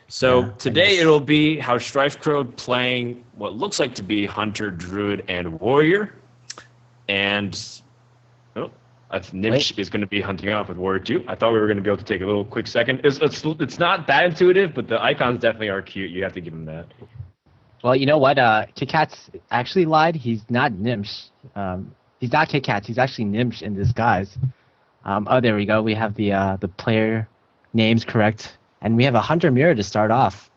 So Yeah, I today guess. it'll be how StrifeCro playing what looks like to be Hunter, Druid, and Warrior. And oh, Wait, Gnimsh is going to be hunting off with Warrior 2. I thought we were going to be able to take a little quick second. It's not that intuitive, but the icons definitely are cute. You have to give them that. well, you know what? Kit Kat's actually lied. He's not Gnimsh. He's not Kit Kat. He's actually Gnimsh in disguise. Oh, there we go. We have the player names correct, and we have a Hunter Mirror to start off.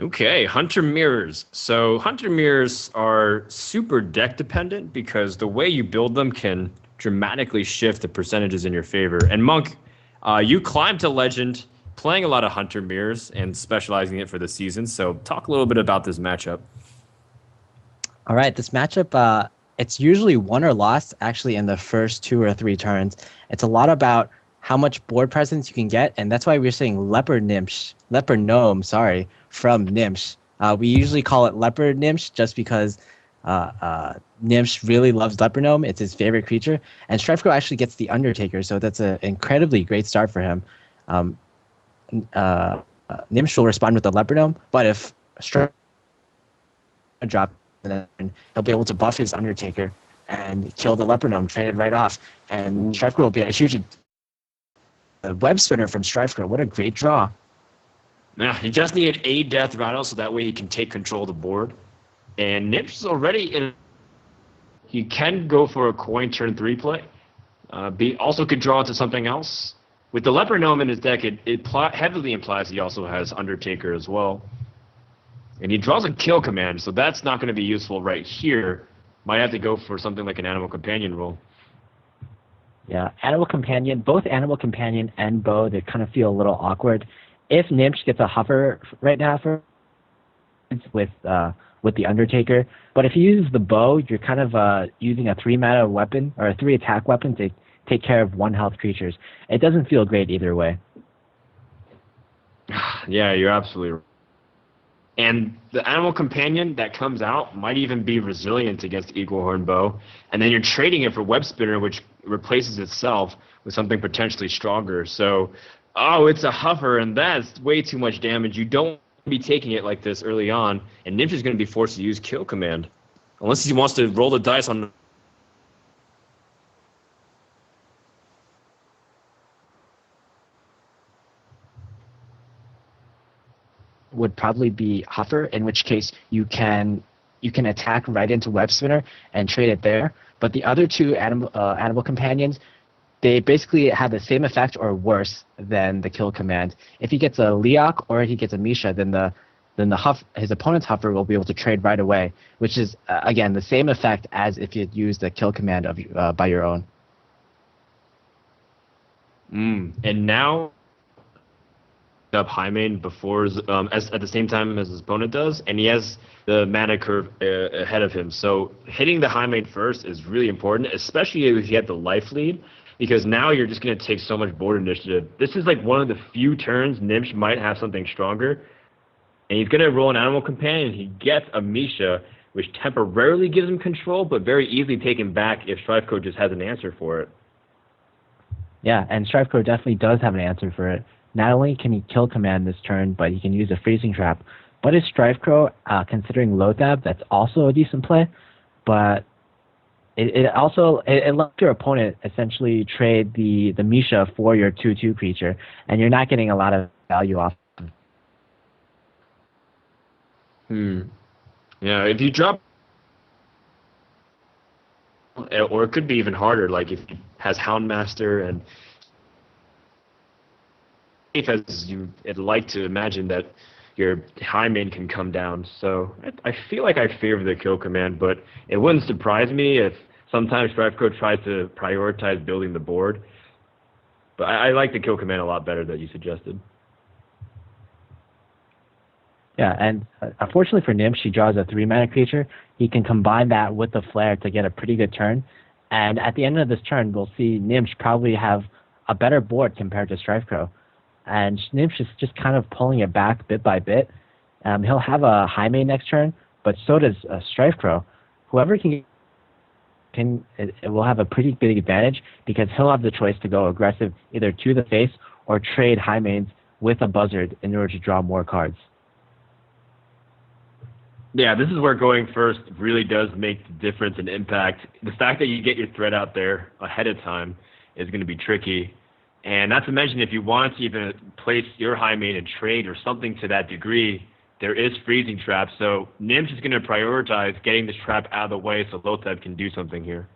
Okay, Hunter Mirrors. So Hunter Mirrors are super deck dependent because the way you build them can dramatically shift the percentages in your favor. And Monk, you climbed to Legend playing a lot of Hunter Mirrors and specializing it for the season. So talk a little bit about this matchup. All right, this matchup, it's usually won or lost actually in the first 2 or 3 turns. It's a lot about how much board presence you can get, and that's why we're saying Leopard Gnome, sorry, from Gnimsh. We usually call it Leopard Gnimsh just because Gnimsh really loves Leopard Gnome. It's his favorite creature, and StrifeCro actually gets the Undertaker, so that's an incredibly great start for him. Um, Gnimsh will respond with the Leopard Gnome, but if StrifeCro drop, and then he'll be able to buff his Undertaker and kill the Leopard Gnome, trade it right off. And StrifeCro will be a huge web spinner from StrifeCro. What a great draw. Yeah, he just needed a Death Rattle so that way he can take control of the board. And Nips is already in. He can go for a coin turn 3 play. Also could draw into something else. With the Leopard Gnome in his deck, it heavily implies he also has Undertaker as well. And he draws a kill command, so that's not going to be useful right here. Might have to go for something like an Animal Companion role. Yeah, Animal Companion, both Animal Companion and Bow, they kind of feel a little awkward. If Gnimsh gets a Hover right now for with the Undertaker, but if you use the Bow, you're kind of using a 3-mana weapon or a 3-attack weapon to take care of 1-health creatures. It doesn't feel great either way. Yeah, you're absolutely right. And the Animal Companion that comes out might even be resilient against Eagle Horn Bow. And then you're trading it for Web Spinner, which replaces itself with something potentially stronger. So, it's a hover, and that's way too much damage. You don't be taking it like this early on. And Gnimsh is going to be forced to use Kill Command. Unless he wants to roll the dice on... Would probably be Hover, in which case you can attack right into Web Spinner and trade it there. But the other two Animal Companions, they basically have the same effect or worse than the kill command. If he gets a Leok or he gets a Misha, then his opponent's Hover will be able to trade right away, which is again the same effect as if you had used the kill command by your own. And now up high main before at the same time as his opponent does, and he has the mana curve ahead of him. So hitting the high main first is really important, especially if you get the life lead, because now you're just going to take so much board initiative. This is like one of the few turns Gnimsh might have something stronger, and he's going to roll an Animal Companion. He gets a Misha, which temporarily gives him control, but very easily taken back if StrifeCro just has an answer for it. Yeah, and StrifeCro definitely does have an answer for it. Not only can he kill command this turn, but he can use a freezing trap. But is StrifeCro, considering Lothab, that's also a decent play. But it also lets your opponent essentially trade the Misha for your 2/2 creature, and you're not getting a lot of value off. Yeah, if you drop, or it could be even harder, like if he has Houndmaster and as you'd like to imagine that your high main can come down. So I feel like I favor the kill command, but it wouldn't surprise me if sometimes StrifeCro tries to prioritize building the board. But I like the kill command a lot better that you suggested. Yeah, and unfortunately for Gnimsh, he draws a 3-mana creature. He can combine that with the Flare to get a pretty good turn. And at the end of this turn, we'll see Gnimsh probably have a better board compared to StrifeCro. And Gnimsh is just kind of pulling it back bit by bit. He'll have a high main next turn, but so does StrifeCro. Whoever it will have a pretty big advantage because he'll have the choice to go aggressive either to the face or trade high mains with a buzzard in order to draw more cards. Yeah, this is where going first really does make the difference and impact. The fact that you get your threat out there ahead of time is going to be tricky. And not to mention, if you want to even place your high main and trade or something to that degree, there is freezing traps. So Gnimsh is going to prioritize getting this trap out of the way so Lotheb can do something here.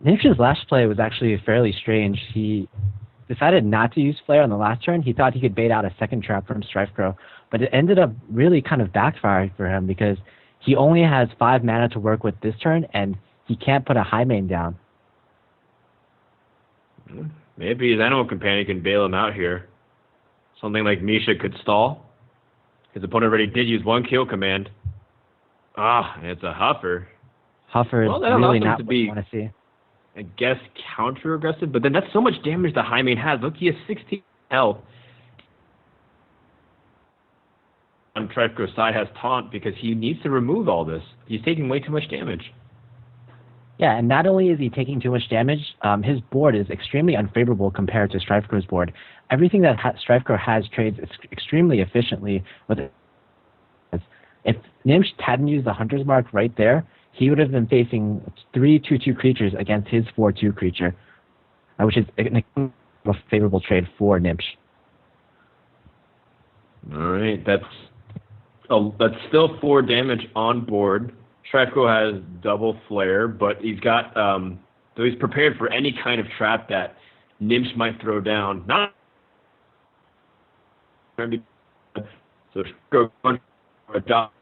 Gnimsh's last play was actually fairly strange. He decided not to use Flare on the last turn. He thought he could bait out a second trap from StrifeCro, but it ended up really kind of backfiring for him because he only has 5 mana to work with this turn, and he can't put a high main down. Maybe his animal companion can bail him out here. Something like Misha could stall. His opponent already did use 1 kill command. It's a Huffer. Huffer is really not what you want to see. I guess counter-aggressive, but then that's so much damage the high main has. Look, he has 16 health. On StrifeCro's side has taunt because he needs to remove all this. He's taking way too much damage. Yeah, and not only is he taking too much damage, his board is extremely unfavorable compared to StrifeCro's board. Everything that StrifeCro has trades extremely efficiently with it. If Gnimsh hadn't used the Hunter's Mark right there, he would have been facing 3 2/2 creatures against his 4/2 creature, which is a favorable trade for Gnimsh. All right, that's still 4 damage on board. StrifeCro has double flare, but he's got so he's prepared for any kind of trap that Gnimsh might throw down. Not so StrifeCro adopt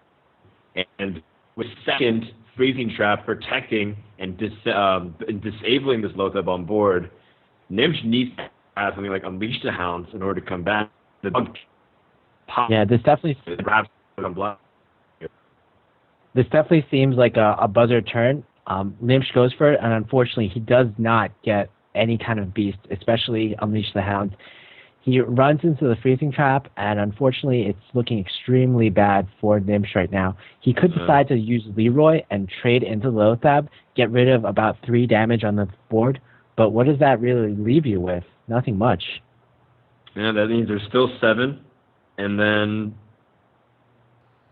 and with second freezing trap protecting and disabling this Lotheb on board. Gnimsh needs to have something like Unleash the Hounds in order to come back. Yeah, this definitely seems like a buzzer turn. Gnimsh goes for it, and unfortunately, he does not get any kind of beast, especially Unleash the Hound. He runs into the freezing trap, and unfortunately, it's looking extremely bad for Gnimsh right now. He could decide to use Leroy and trade into Lotheb, get rid of about 3 damage on the board, but what does that really leave you with? Nothing much. Yeah, that means there's still 7, and then...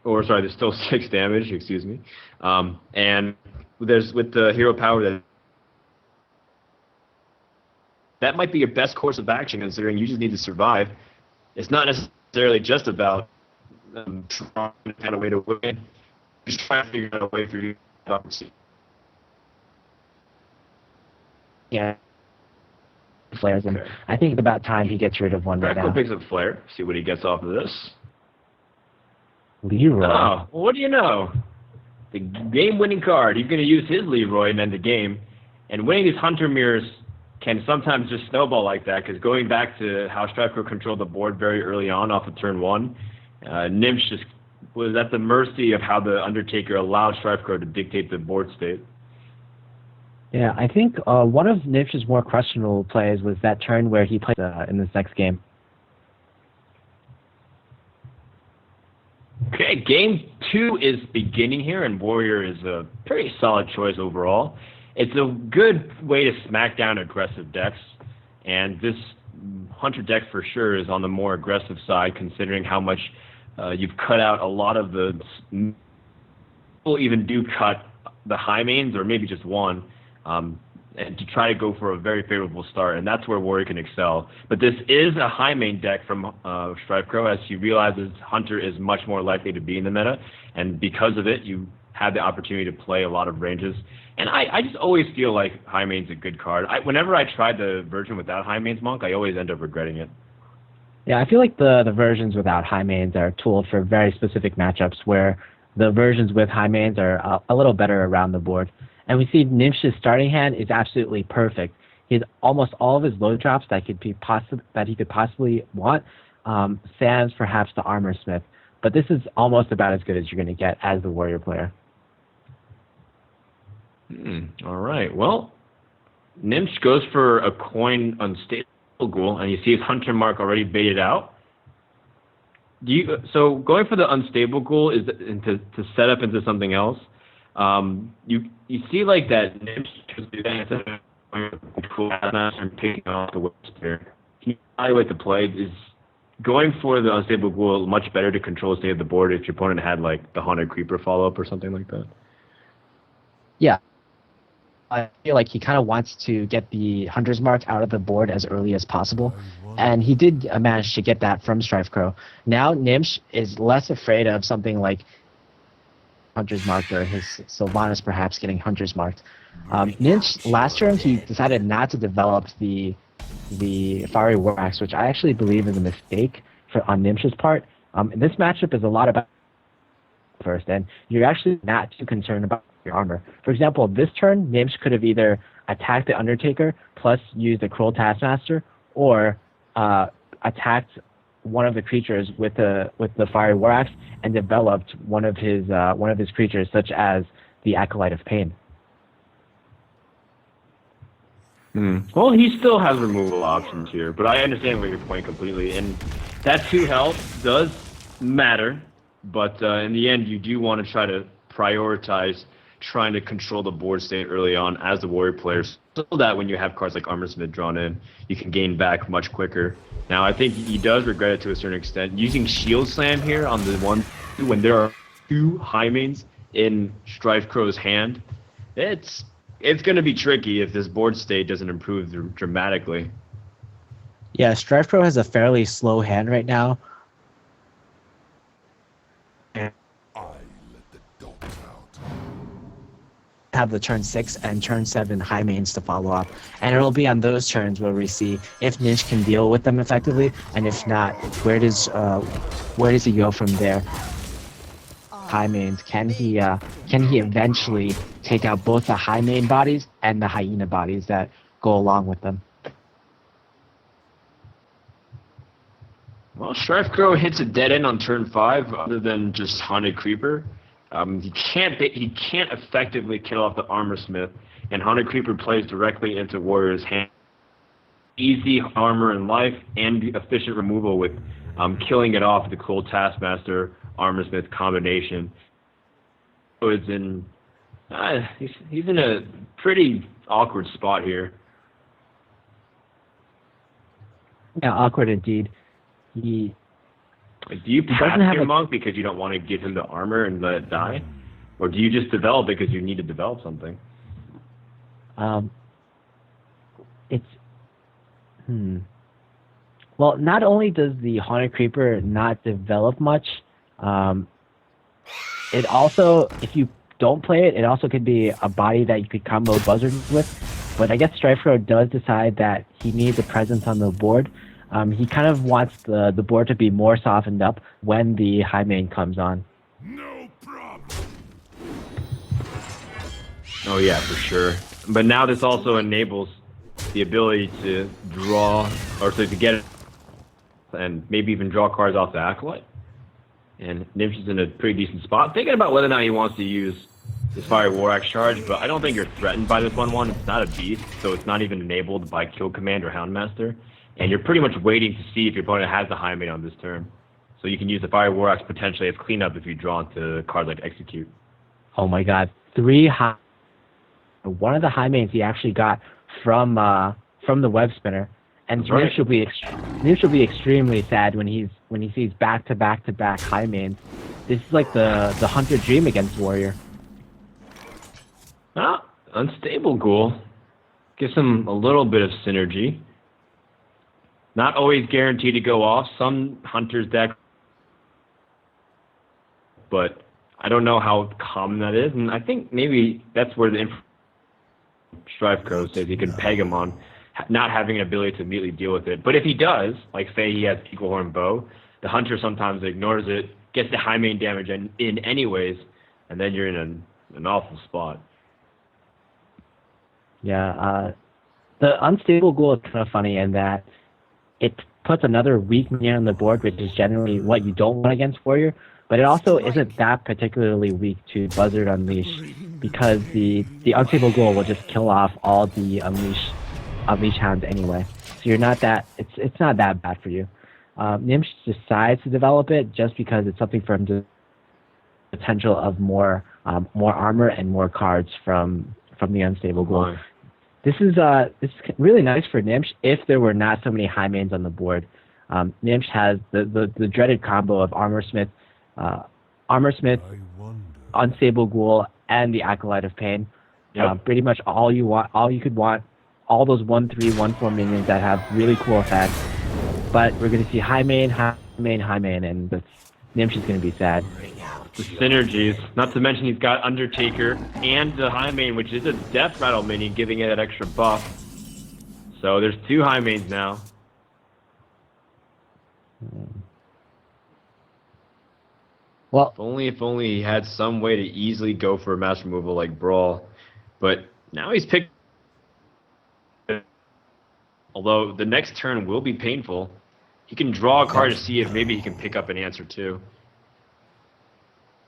there's still 6 damage, excuse me. And there's with the hero power that might be your best course of action, considering you just need to survive. It's not necessarily just about trying to find a way to win. Just trying to figure out a way for you to succeed. Yeah. Flares him. I think it's about time he gets rid of one right now. Picks up Flare, see what he gets off of this. Leroy. Oh, well, what do you know? The game-winning card. He's going to use his Leroy and end the game. And winning these Hunter Mirrors can sometimes just snowball like that, because going back to how StrifeCro controlled the board very early on off of turn 1, Gnimsh just was at the mercy of how the Undertaker allowed StrifeCro to dictate the board state. Yeah, I think one of Gnimsh's more questionable plays was that turn where he played in this next game. Okay, game 2 is beginning here, and Warrior is a pretty solid choice overall. It's a good way to smack down aggressive decks, and this Hunter deck for sure is on the more aggressive side, considering how much you've cut out a lot of the... People even do cut the high mains, or maybe just one, and to try to go for a very favorable start, and that's where Warrior can excel. But this is a high main deck from StrifeCro, as he realizes Hunter is much more likely to be in the meta, and because of it, you have the opportunity to play a lot of ranges. And I just always feel like high main's a good card. Whenever I tried the version without high mains Monk, I always end up regretting it. Yeah, I feel like the versions without high mains are tooled for very specific matchups, where the versions with high mains are a little better around the board. And we see Gnimsh's starting hand is absolutely perfect. He has almost all of his low drops that he could possibly want, sans perhaps the Armor Smith. But this is almost about as good as you're going to get as the Warrior player. All right. Well, Gnimsh goes for a coin unstable ghoul, and you see his Hunter Mark already baited out. So going for the unstable ghoul is to set up into something else. You see like that Gnimsh instead of cool and picking off the waist here. He evaluate the play is going for the Unstable Ghoul much better to control the state of the board if your opponent had like the Haunted Creeper follow-up or something like that? Yeah. I feel like he kind of wants to get the Hunter's Mark out of the board as early as possible, and he did manage to get that from StrifeCro. Now Gnimsh is less afraid of something like Hunter's Mark or his Sylvanas perhaps getting Hunter's Marked. Gnimsh, last turn, he decided not to develop the Fiery War Axe, which I actually believe is a mistake on Gnimsh's part. This matchup is a lot about first, and you're actually not too concerned about your armor. For example, this turn, Gnimsh could have either attacked the Undertaker plus used the Cruel Taskmaster, or attacked one of the creatures with the Fiery War Axe and developed one of his creatures, such as the Acolyte of Pain. Well, he still has removal options here, but I understand what your point completely. And that 2 health does matter, but in the end, you do want to try to prioritize trying to control the board state early on as the warrior players, so that when you have cards like Armorsmith drawn in, you can gain back much quicker. Now, I think he does regret it to a certain extent. Using Shield Slam here on the one when there are 2 high mains in StrifeCro's hand, it's going to be tricky if this board state doesn't improve dramatically. Yeah, StrifeCro has a fairly slow hand right now. Have the turn 6 and turn 7 high mains to follow up, and it'll be on those turns where we see if Gnimsh can deal with them effectively, and if not, where does he go from there? High mains, can he eventually take out both the high main bodies and the hyena bodies that go along with them? Well, StrifeCro hits a dead end on turn 5, other than just Haunted Creeper. He can't effectively kill off the Armorsmith, and Haunted Creeper plays directly into Warrior's hand. Easy armor and life, and efficient removal with killing it off with the Cruel Taskmaster Armorsmith combination. So it's in he's in a pretty awkward spot here. Yeah, awkward indeed. Do you pass your monk because you don't want to give him the armor and let it die? Or do you just develop it because you need to develop something? Well, not only does the Haunted Creeper not develop much, it also, if you don't play it, it also could be a body that you could combo Buzzard with. But I guess StrifeCro does decide that he needs a presence on the board. He kind of wants the board to be more softened up when the high main comes on. No problem. Oh yeah, for sure. But now this also enables the ability to draw, or to get it, and maybe even draw cards off the Acolyte. And Gnimsh is in a pretty decent spot. Thinking about whether or not he wants to use this Fire War Axe charge, but I don't think you're threatened by this 1/1. It's not a beast, so it's not even enabled by Kill Command or Houndmaster. And you're pretty much waiting to see if your opponent has a high main on this turn. So you can use the Fire War Axe potentially as cleanup if you draw into a card like Execute. Oh my god. 3 high... One of the high mains he actually got from the Web Spinner. And Gnimsh will be extremely sad when he sees back-to-back-to-back high mains. This is like the Hunter dream against Warrior. Ah, Unstable Ghoul. Gives him a little bit of synergy. Not always guaranteed to go off. Some Hunter's deck, but I don't know how common that is. And I think maybe that's where the StrifeCro says he can peg him on not having an ability to immediately deal with it. But if he does, like say he has Eagle Horn Bow, the Hunter sometimes ignores it, gets the high main damage in anyways, and then you're in an awful spot. Yeah, the Unstable Ghoul is kind of funny in that it puts another weak minion on the board, which is generally what you don't want against Warrior, but it also isn't that particularly weak to Buzzard Unleash, because the Unstable Ghoul will just kill off all the Unleash Hounds anyway. So you're not that, it's not that bad for you. Gnimsh decides to develop it just because it's something for him to potential of more armor and more cards from the Unstable Ghoul. This is really nice for Gnimsh if there were not so many high mains on the board. Gnimsh has the dreaded combo of Armor Smith, Unstable Ghoul, and the Acolyte of Pain. Yep. Pretty much all you could want, all those 1/3, 1/4 minions that have really cool effects. But we're going to see high main, and the Gnimsh is going to be sad. The synergies, not to mention he's got Undertaker and the high main, which is a Death Rattle minion, giving it that extra buff. So there's 2 high mains now. Well, If only he had some way to easily go for a mass removal like Brawl. But now he's picked. Although the next turn will be painful, he can draw a card to see if maybe he can pick up an answer too.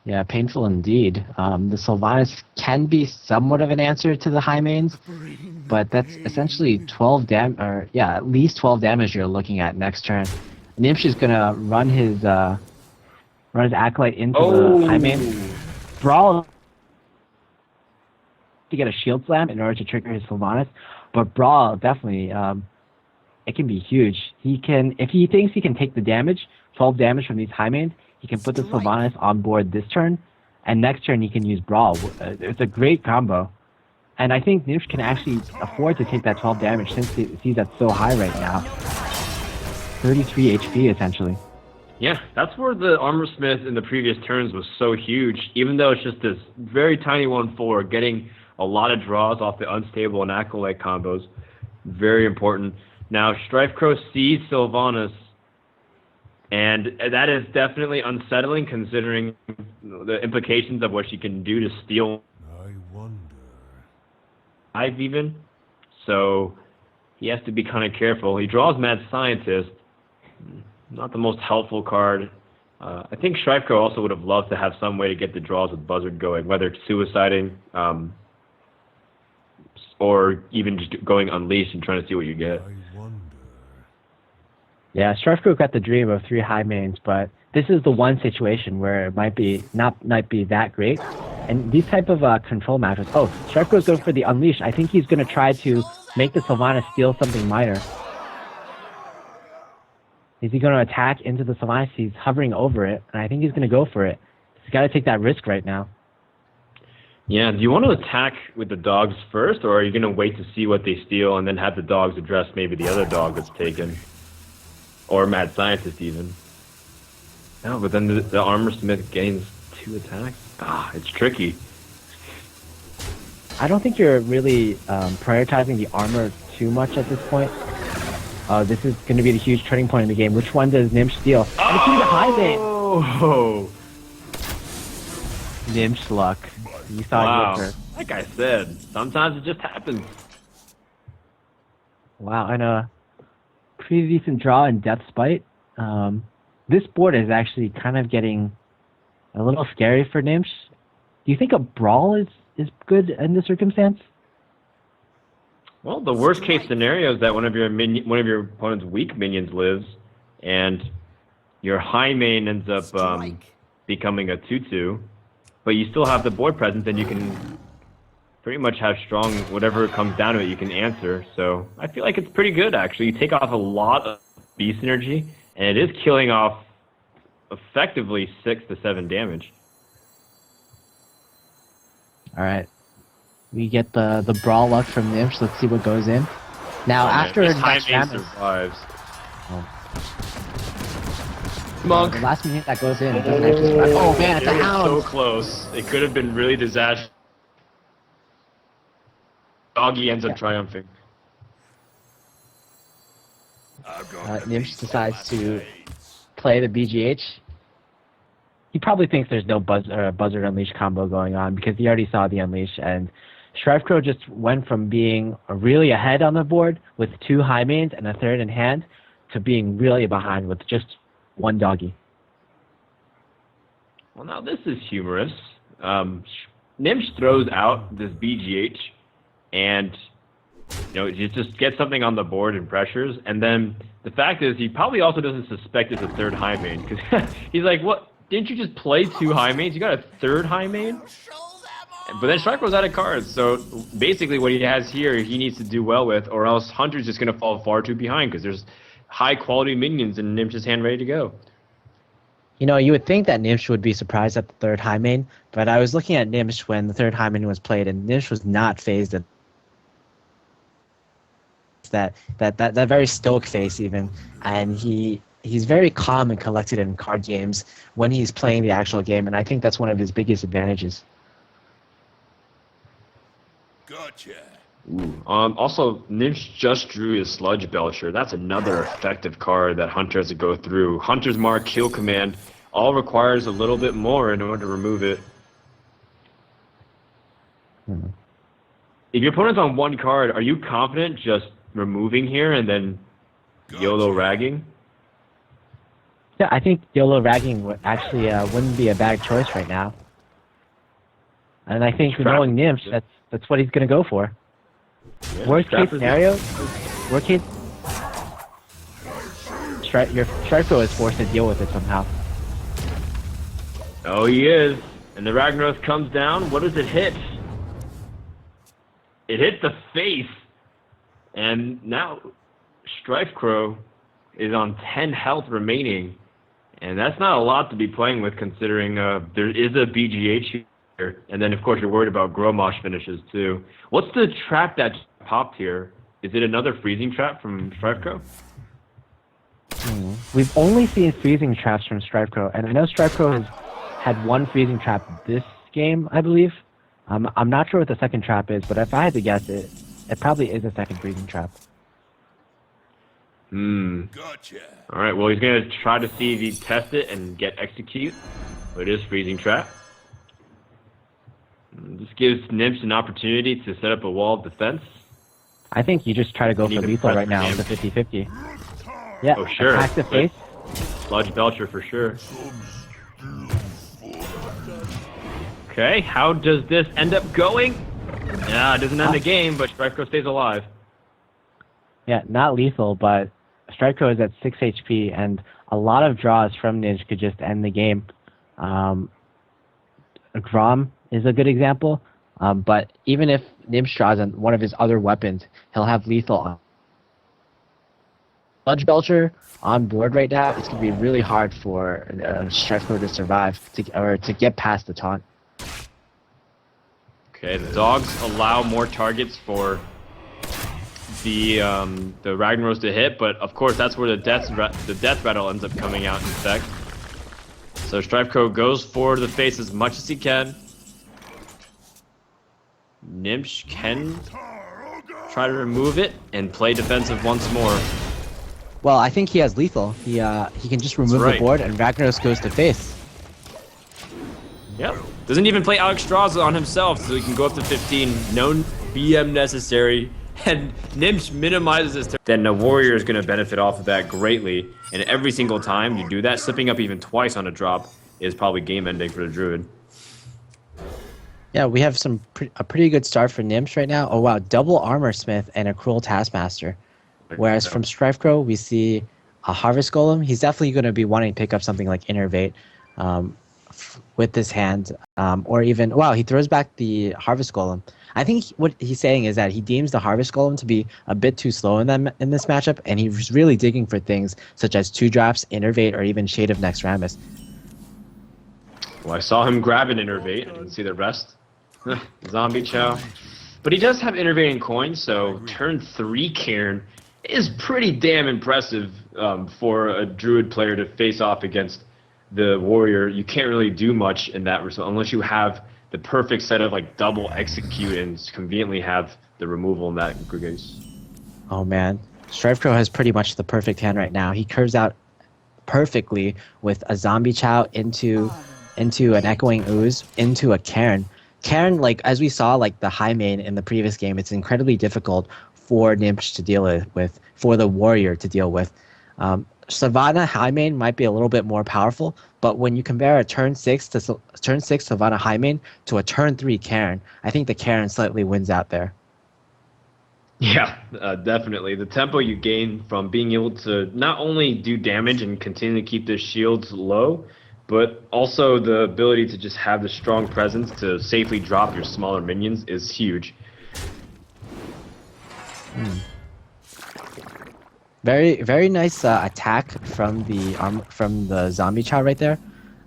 yeah, painful indeed. The Sylvanas can be somewhat of an answer to the high mains, but that's essentially 12 damage, or yeah, at least 12 damage you're looking at next turn. Gnimsh is gonna run his Acolyte into the high main. Brawl to get a shield slam in order to trigger his Sylvanas, but Brawl definitely it can be huge. He can, if he thinks he can take the damage, 12 damage from these high mains, he can put the Sylvanas on board this turn, and next turn he can use Brawl. It's a great combo. And I think Gnimsh can actually afford to take that 12 damage since he sees that's so high right now. 33 HP essentially. Yeah, that's where the Armor Smith in the previous turns was so huge, even though it's just this very tiny 1/4, getting a lot of draws off the Unstable and Acolyte combos. Very important. Now, StrifeCro sees Sylvanas, and that is definitely unsettling considering the implications of what she can do to steal. I wonder. I've even. So he has to be kind of careful. He draws Mad Scientist. Not the most helpful card. I think StrifeCro also would have loved to have some way to get the draws with Buzzard going, whether it's suiciding or even just going Unleashed and trying to see what you get. Yeah, StrifeCro got the dream of 3 high mains, but this is the one situation where it might be that great. And these type of control matches. Oh, StrifeCro's going for the Unleash. I think he's going to try to make the Sylvanas steal something minor. Is he going to attack into the Sylvanas? He's hovering over it, and I think he's going to go for it. He's got to take that risk right now. Yeah, do you want to attack with the dogs first, or are you going to wait to see what they steal and then have the dogs address maybe the other dog that's taken? Or Mad Scientist even. No, but then the Armor Smith gains 2 attacks. It's tricky. I don't think you're really prioritizing the armor too much at this point. This is going to be the huge turning point in the game. Which one does Gnimsh steal? And it's going to be the high main! Oh! Gnimsh luck. You thought you were. Like I said, sometimes it just happens. Wow, and a pretty decent draw in Death Spite. This board is actually kind of getting a little scary for Gnimsh. Do you think a Brawl is good in this circumstance? Well, the worst case scenario is that one of your opponent's weak minions lives, and your high main ends up becoming a 2/2, but you still have the board presence, and you can pretty much have strong whatever comes down to it. You can answer. So I feel like it's pretty good actually. You take off a lot of beast energy, and it is killing off effectively 6 to 7 damage. All right. We get the Brawl luck from Gnimsh. Let's see what goes in. Now, after high main survives. Monk. The last minute that goes in doesn't actually survive. Oh man, it's a hound. So close. It could have been really disastrous. Doggy ends up triumphing. Gnimsh decides to play the BGH. He probably thinks there's no Buzzard Unleash combo going on because he already saw the Unleash, and StrifeCro just went from being really ahead on the board with 2 high mains and a 3rd in hand to being really behind with just 1 doggy. Well, now this is humorous. Gnimsh throws out this BGH, and you just get something on the board and pressures, and then the fact is he probably also doesn't suspect it's a 3rd high main because he's like, what? Didn't you just play 2 high mains? You got a 3rd high main? But then StrifeCro's out of cards, so basically what he has here, he needs to do well with, or else Hunter's just going to fall far too behind because there's high quality minions in Gnimsh's hand ready to go. You know, you would think that Gnimsh would be surprised at the third high main, but I was looking at Gnimsh when the third high main was played, and Gnimsh was not phased at that very stoic face even, and he's very calm and collected in card games when he's playing the actual game, and I think that's one of his biggest advantages. Gotcha. Also, Gnimsh just drew his Sludge Belcher. That's another effective card that Hunter has to go through. Hunter's Mark, Kill Command, all requires a little bit more in order to remove it. If your opponent's on one card, are you confident just removing here and then YOLO ragging? Yeah, I think YOLO ragging would actually wouldn't be a bad choice right now. And I think knowing Gnimsh, that's what he's gonna go for. Yeah, Worst case scenario, your StrifeCro is forced to deal with it somehow. Oh, he is. And the Ragnaros comes down. What does it hit? It hit the face. And now StrifeCro is on 10 health remaining. And that's not a lot to be playing with considering there is a BGH here. And then, of course, you're worried about Grommash finishes, too. What's the trap that popped here? Is it another freezing trap from StrifeCro? We've only seen freezing traps from StrifeCro, and I know StrifeCro has had one freezing trap this game, I believe. I'm not sure what the second trap is, but if I had to guess it probably is a second freezing trap. Gotcha. Alright, well, he's going to try to see if he tests it and get execute. But it is freezing trap. This gives Gnimsh an opportunity to set up a wall of defense. I think you just try to go for lethal right now with the 50-50. Yeah, oh, sure. Attack the face. Sludge Belcher for sure. Okay, how does this end up going? Yeah, it doesn't end the game, but StrifeCro stays alive. Yeah, not lethal, but StrifeCro is at 6 HP, and a lot of draws from Gnimsh could just end the game. Grom is a good example, but even if Gnimsh draws on one of his other weapons, he'll have lethal on. Sludge Belcher on board right now, it's going to be really hard for StrifeCro to survive, to get past the taunt. Okay, the dogs allow more targets for the Ragnaros to hit, but of course that's where the death rattle ends up coming out in effect. So StrifeCro goes for the face as much as he can. Gnimsh can try to remove it and play defensive once more. Well, I think he has lethal. He can just remove the board, and Ragnaros goes to face. Yep. Doesn't even play Alex Straws on himself, so he can go up to 15. No BM necessary. And Gnimsh minimizes his turn. Then the Warrior is going to benefit off of that greatly. And every single time you do that, slipping up even twice on a drop is probably game ending for the Druid. Yeah, we have a pretty good start for Gnimsh right now. Oh wow, double Armor Smith and a Cruel Taskmaster. Whereas from StrifeCro, we see a Harvest Golem. He's definitely going to be wanting to pick up something like Innervate with this hand. Or even, wow, he throws back the Harvest Golem. I think what he's saying is that he deems the Harvest Golem to be a bit too slow in this matchup, and he's really digging for things such as 2-drops, Innervate, or even Shade of Naxxramas. Well, I saw him grab an Innervate. I didn't see the rest. Zombie Chow. But he does have Innervating Coin, so turn 3 Cairn is pretty damn impressive for a Druid player to face off against the Warrior. You can't really do much in that result unless you have the perfect set of like double execute and conveniently have the removal in that case. Oh man, StrifeCro has pretty much the perfect hand right now. He curves out perfectly with a Zombie Chow into an Echoing Ooze, into a Cairn. Cairn, like as we saw, like the high main in the previous game, it's incredibly difficult for Gnimsh to deal with, for the Warrior to deal with. Savannah high main might be a little bit more powerful, but when you compare a turn 6 Savannah high main to a turn 3 Cairn, I think the Cairn slightly wins out there. Yeah, definitely. The tempo you gain from being able to not only do damage and continue to keep the shields low, but also the ability to just have the strong presence to safely drop your smaller minions is huge. Very nice attack from the zombie chow right there.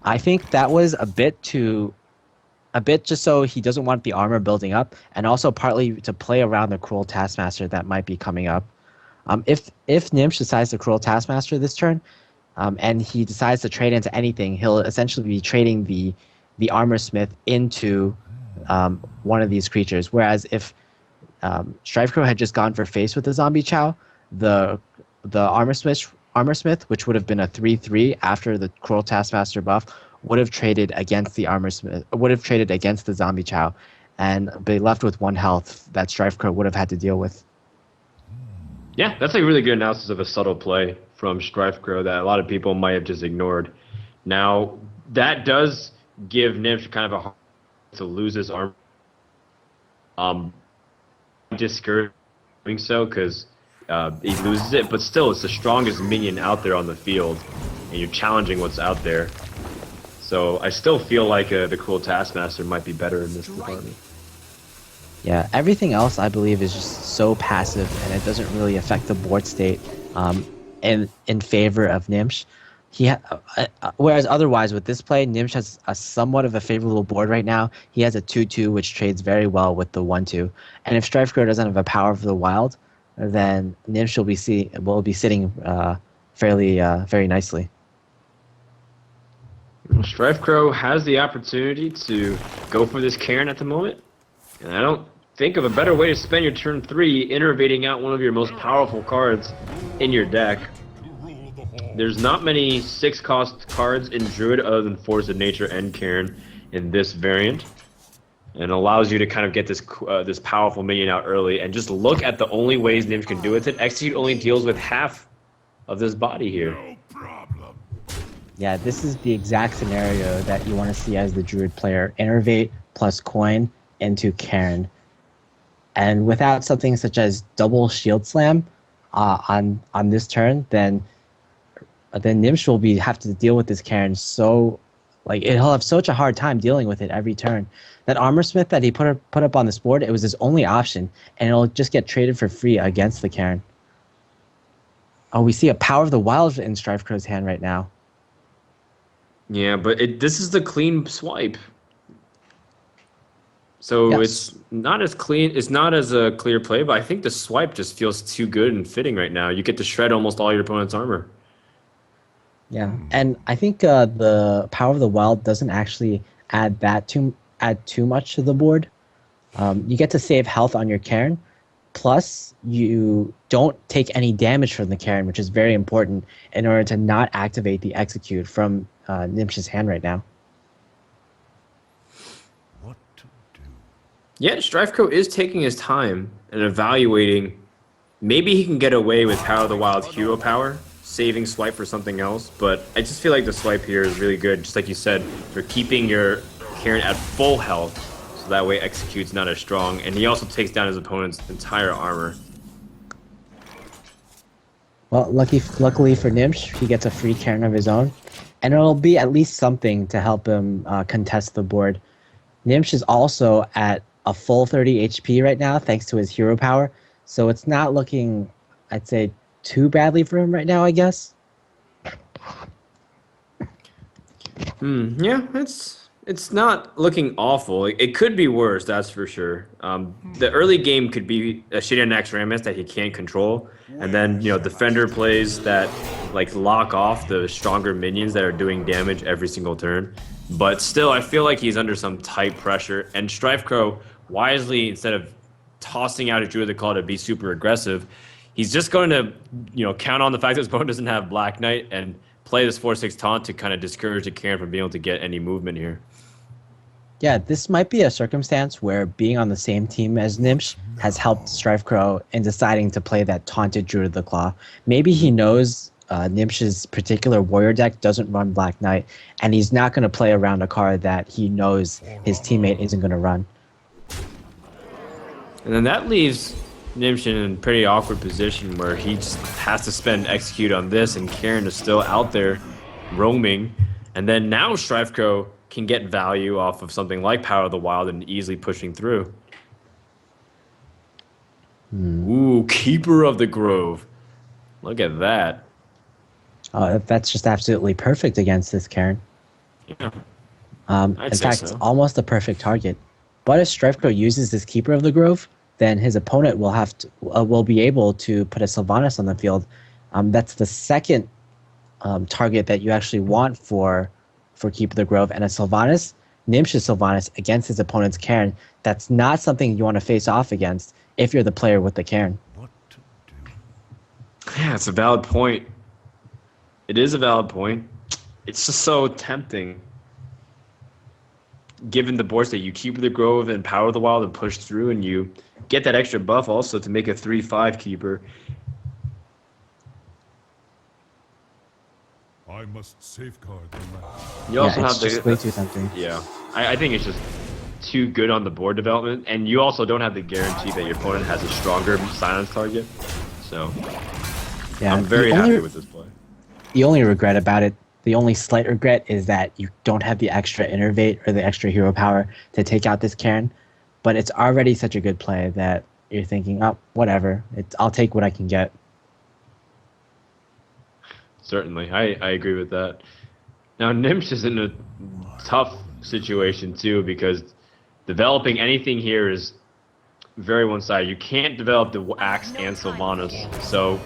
I think that was a bit just so he doesn't want the armor building up, and also partly to play around the cruel taskmaster that might be coming up. If Gnimsh decides to cruel taskmaster this turn, and he decides to trade into anything, he'll essentially be trading the armor smith into one of these creatures. Whereas if StrifeCro had just gone for face with the zombie chow, the armor smith, which would have been a 3/3 after the cruel taskmaster buff, would have traded against the armor smith, would have traded against the zombie chow, and be left with 1 health that StrifeCro would have had to deal with. Yeah, that's a really good analysis of a subtle play from StrifeCro that a lot of people might have just ignored. Now, that does give Gnimsh kind of a hard to lose his armor. Discouraging so because he loses it, but still, it's the strongest minion out there on the field, and you're challenging what's out there. So I still feel like the Cruel Taskmaster might be better in this department. Yeah, everything else I believe is just so passive, and it doesn't really affect the board state in favor of Gnimsh. Whereas otherwise with this play, Gnimsh has a somewhat of a favorable board right now. He has a 2/2 which trades very well with the 1/2, and if StrifeCro doesn't have a Power of the Wild, then Gnimsh will be sitting fairly very nicely. StrifeCro has the opportunity to go for this Karen at the moment, and I don't think of a better way to spend your turn 3 innovating out one of your most powerful cards in your deck. There's not many 6-cost cards in Druid other than Force of Nature and Karen in this variant, and allows you to kind of get this powerful minion out early, and just look at the only ways Gnimsh can do with it. Execute only deals with half of this body here. Yeah, this is the exact scenario that you want to see as the Druid player. Innervate plus coin into Karen. And without something such as double Shield Slam on this turn, then Gnimsh will have to deal with this Karen he'll have such a hard time dealing with it every turn. That Armor Smith that he put up on this board, it was his only option, and it'll just get traded for free against the Karen. Oh, we see a Power of the Wild in StrifeCro's hand right now. Yeah, but this is the clean swipe. So Yes. It's not as clean. It's not as a clear play, but I think the swipe just feels too good and fitting right now. You get to shred almost all your opponent's armor. Yeah, and I think the Power of the Wild doesn't actually add too much to the board. You get to save health on your Karen, plus you don't take any damage from the Karen, which is very important in order to not activate the execute from Gnimsh's hand right now. What to do? Yeah, StrifeCro is taking his time and evaluating. Maybe he can get away with Power of the Wild hero power, saving swipe for something else, but I just feel like the swipe here is really good, just like you said, for keeping your Karen at full health, so that way execute's not as strong, and he also takes down his opponent's entire armor. Well, luckily for Gnimsh, he gets a free Karen of his own, and it'll be at least something to help him contest the board. Gnimsh is also at a full 30 HP right now, thanks to his hero power, so it's not looking, I'd say, too badly for him right now, I guess. Yeah, it's not looking awful. It could be worse, that's for sure. The early game could be a Shadian Ramus that he can't control, and then defender plays that lock off the stronger minions that are doing damage every single turn. But still, I feel like he's under some tight pressure, and StrifeCro wisely, instead of tossing out a Druid the Call to be super aggressive, he's just going to count on the fact that his opponent doesn't have Black Knight and play this 4/6 taunt to kind of discourage the Karen from being able to get any movement here. Yeah, this might be a circumstance where being on the same team as Gnimsh has helped StrifeCro in deciding to play that taunted Druid of the Claw. Maybe he knows Gnimsh's particular warrior deck doesn't run Black Knight, and he's not going to play around a card that he knows his teammate isn't going to run. And then that leaves Gnimsh in a pretty awkward position where he just has to spend execute on this, and Karen is still out there roaming. And then now StrifeCro can get value off of something like Power of the Wild and easily pushing through. Ooh, Keeper of the Grove. Look at that. That's just absolutely perfect against this Karen. Yeah, I'd In say fact, it's so. almost a perfect target. But if StrifeCro uses this Keeper of the Grove, then his opponent will be able to put a Sylvanas on the field. That's the second target that you actually want for Keeper of the Grove, and a Sylvanas, Gnimsh's Sylvanas against his opponent's Cairn. That's not something you want to face off against if you're the player with the Cairn. What to do? Yeah, it's a valid point. It is a valid point. It's just so tempting. Given the board state, you keep the Grove and Power of the Wild and push through, and you get that extra buff also to make a 3/5 keeper. I must safeguard the land. You also Yeah, have it's just way too tempting. Yeah, I think it's just too good on the board development, and you also don't have the guarantee that your opponent has a stronger silence target. So Yeah, I'm very happy with this play. The only regret about it, the only slight regret, is that you don't have the extra innervate or the extra hero power to take out this Cairn. But it's already such a good play that you're thinking, oh, whatever. I'll take what I can get. Certainly, I agree with that. Now Gnimsh is in a tough situation too, because developing anything here is very one-sided. You can't develop the Axe and Sylvanas, so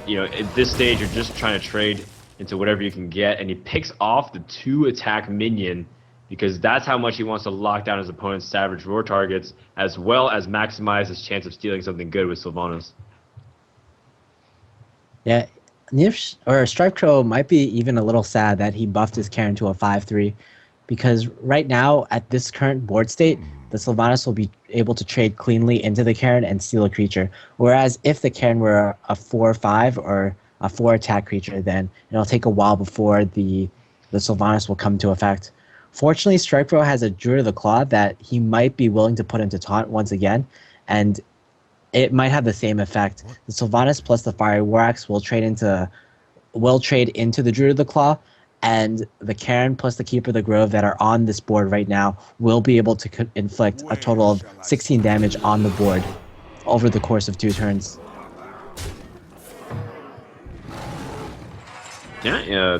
at this stage you're just trying to trade into whatever you can get, and he picks off the 2-attack minion because that's how much he wants to lock down his opponent's Savage Roar targets, as well as maximize his chance of stealing something good with Sylvanas. Yeah, Gnimsh or StrifeCro might be even a little sad that he buffed his Cairn to a 5/3, because right now at this current board state, the Sylvanas will be able to trade cleanly into the Cairn and steal a creature. Whereas if the Cairn were a 4/5 or a 4-attack creature, then it'll take a while before the Sylvanas will come to effect. Fortunately, StrifeCro has a Druid of the Claw that he might be willing to put into taunt once again, and it might have the same effect. The Sylvanas plus the Fiery War Axe will trade into the Druid of the Claw, and the Cairn plus the Keeper of the Grove that are on this board right now will be able to inflict a total of 16 damage on the board over the course of 2 turns. Yeah,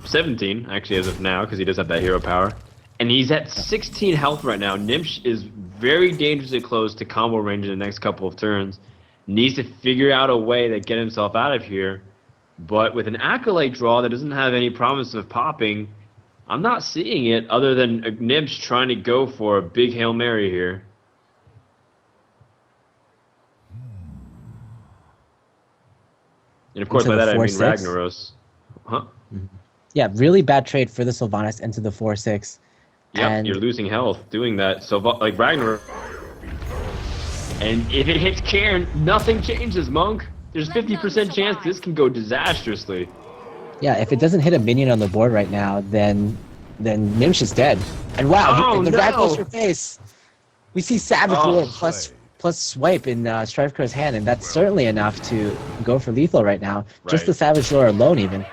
17 actually as of now, because he does have that hero power. And he's at 16 health right now. Gnimsh is very dangerously close to combo range in the next couple of turns. Needs to figure out a way to get himself out of here. But with an Acolyte draw that doesn't have any promise of popping, I'm not seeing it other than Gnimsh trying to go for a big Hail Mary here. And of course, Into by the that I mean 4/6? Ragnaros. Huh? Yeah, really bad trade for the Sylvanas into the 4/6. Yep, And you're losing health doing that. So, like Ragnar. And if it hits Cairn, nothing changes, Monk. There's 50% chance this can go disastrously. yeah, if it doesn't hit a minion on the board right now, then Gnimsh is dead. And wow, Oh, the no. rag goes your face. We see Savage Oh, Roar plus swipe in StrifeCro's hand, and that's certainly enough to go for lethal right now. Just Right. the Savage Roar alone, even.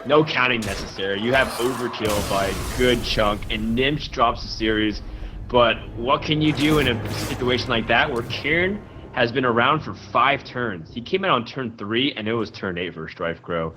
No counting necessary. You have overkill by a good chunk, and Gnimsh drops the series. But what can you do in a situation like that where Cairn has been around for 5 turns? He came out on turn 3, and it was turn 8 for StrifeCro.